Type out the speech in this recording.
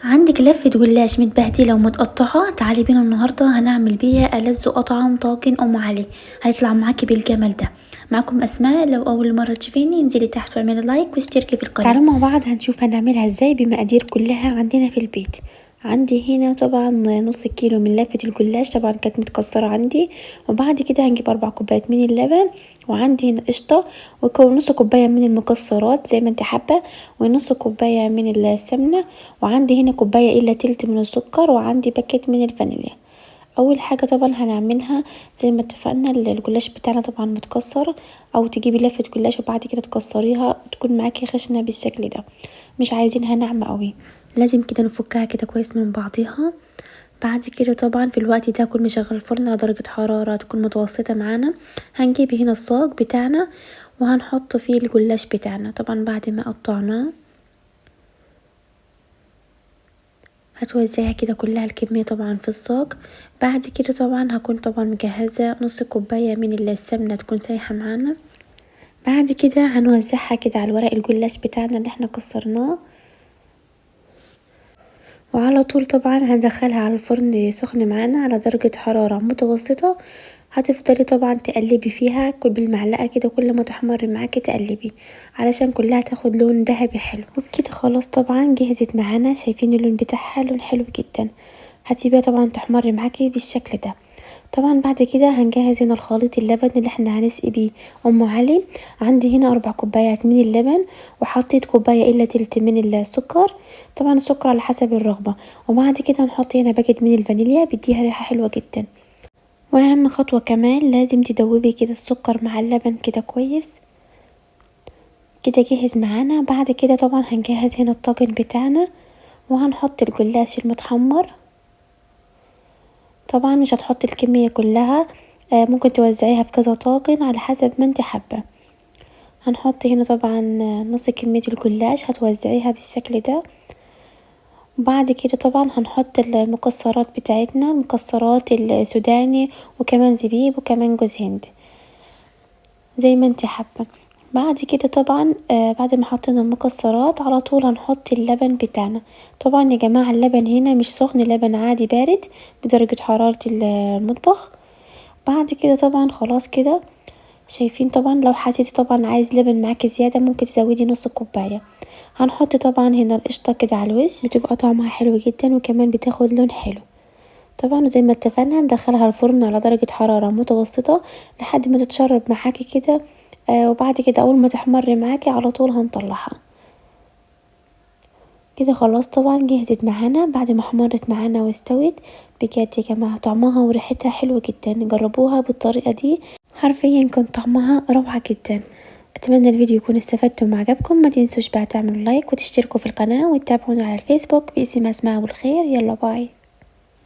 عندك لفة جلاش متبهدلة ومتقطعة، تعالي بينا النهاردة هنعمل بيها ألذ أطعم طاجن أم علي. هيطلع معاكي بالجمال ده. معكم أسماء، لو أول مرة تشوفيني انزلي تحت واعملي لايك واشتركي في القناة. تعالوا مع بعض هنشوف هنعملها ازاي بمقادير كلها عندنا في البيت. عندي هنا طبعا نص كيلو من لفة الجلاش، طبعا كانت متكسرة عندي. وبعد كده هنجيب 4 كوبايات من اللبن، وعندي هنا قشطة، ونص كوباية من المكسرات زي ما انت حابة، ونص كوباية من السمنة، وعندي هنا كوباية الا تلت من السكر، وعندي باكيت من الفانيليا. اول حاجه طبعا هنعملها زي ما اتفقنا، الجلاش بتاعنا طبعا متكسر، او تجيبي لفه جلاش وبعد كده تكسريها تكون معاكي خشنه بالشكل ده، مش عايزينها ناعمه قوي، لازم كده نفكها كده كويس من بعضيها. بعد كده طبعا في الوقت ده اكون مشغل الفرن على درجه حراره تكون متوسطه معانا. هنجيب هنا الصاج بتاعنا وهنحط فيه الجلاش بتاعنا، طبعا بعد ما قطعناه هتوزعها كده كلها الكمية طبعا في الصاج. بعد كده طبعا هكون طبعا مجهزة نص كوباية من السمنة تكون سايحة معانا. بعد كده هنوزعها كده على ورق الجلاش بتاعنا اللي احنا كسرناه، وعلى طول طبعا هندخلها على الفرن سخن معانا على درجة حرارة متوسطة. هتفضلي طبعا تقلبي فيها بالمعلقة كده، كل ما تحمر معاكي تقلبي علشان كلها تاخد لون ذهبي حلو. وبكده خلاص طبعا جهزت معانا، شايفين اللون بتاعها لون حلو جدا. هتسيبيها طبعا تحمر معاكي بالشكل ده. طبعا بعد كده هنجهز هنا الخليط اللبن اللي احنا هنسقي بيه ام علي. عندي هنا 4 كوبايات من اللبن، وحطيت كوبايه الا تلت من السكر، طبعا السكر على حسب الرغبه. وبعد كده هنحط هنا باكت من الفانيليا بيديها ريحه حلوه جدا. واهم خطوه كمان لازم تدوبي كده السكر مع اللبن كده كويس. كده جاهز معانا. بعد كده طبعا هنجهز هنا الطاجن بتاعنا، وهنحط الجلاش المتحمر. طبعا مش هتحطي الكمية كلها، ممكن توزعيها في كذا طاجن على حسب ما انت حابة. هنحط هنا طبعا نص كمية الجلاش هتوزعيها بالشكل ده. بعد كده طبعا هنحط المكسرات بتاعتنا، المكسرات السوداني، وكمان زبيب، وكمان جوز هند زي ما انت حابة. بعد كده طبعا بعد ما حطينا المكسرات على طول هنحط اللبن بتاعنا. طبعا يا جماعة اللبن هنا مش سخن، لبن عادي بارد بدرجة حرارة المطبخ. بعد كده طبعا خلاص كده شايفين، طبعا لو حسيتي طبعا عايز لبن معاكي زيادة ممكن تزودي نص كوباية. هنحط طبعا هنا القشطة كده على الوش، بتبقى طعمها حلو جدا وكمان بتاخد لون حلو. طبعا زي ما اتفقنا ندخلها الفرن على درجة حرارة متوسطة لحد ما تتشرب معاكي كده. وبعد كده اول ما تحمر معاكي على طول هنطلعها. كده خلاص طبعا جهزت معانا بعد ما حمرت معانا واستوت. بجد يا جماعة طعمها وريحتها حلوة جدا، جربوها بالطريقة دي حرفيا كان طعمها روعة جدا. اتمنى الفيديو يكون استفدتم وعجبكم. ما تنسوش بقى تعملوا لايك وتشتركوا في القناة وتتابعونا على الفيسبوك باسم اسماء والخير. يلا باي.